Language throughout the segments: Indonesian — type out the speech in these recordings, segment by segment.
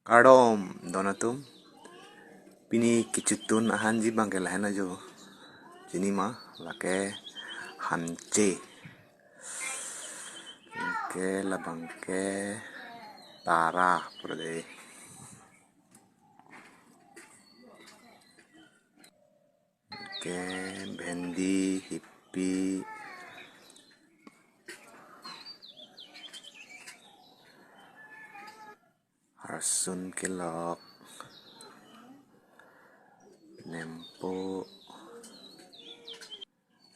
Kardom donatum pini kichutun ahanji bangkel hai na jo jini ma lake hanche ke labangke tara purde ke भेंडी hippie harsun kilok nempo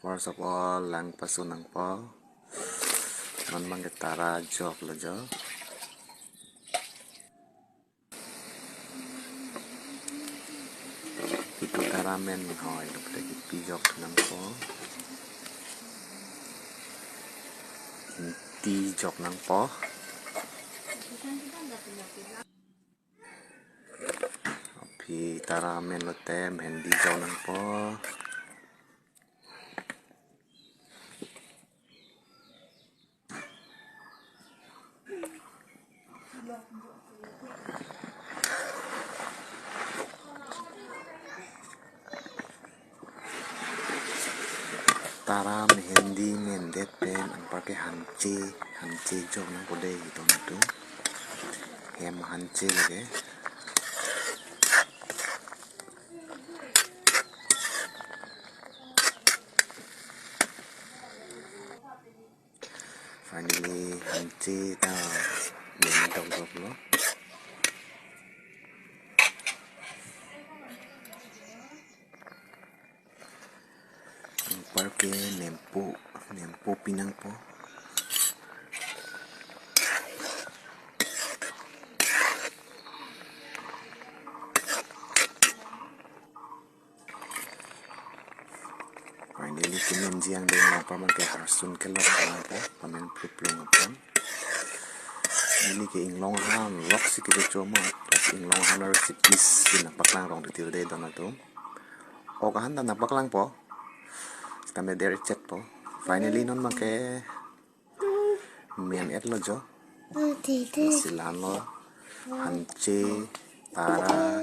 first of all lang pasunang po non mangetara jok lo jo itu taramen hoi dokter hippy jok nang po inti jok nang po phi taramen lo tem hendi jok nang po Tara mehendi mendet pen ang pakai hanche jok nang pode itu tu hem hanche lage finally hanche ta men dong dok lo parke nempo pinang po finally kinin jiang dei ma paman ke harsun ke lok po pamen pluplung apon ini ke inglong han lok si ke choma inglong han recipes sin paklang rong de de donatum o ka han na paklang po kami dari chat po finally non make men et lo jo silan lo hanche tara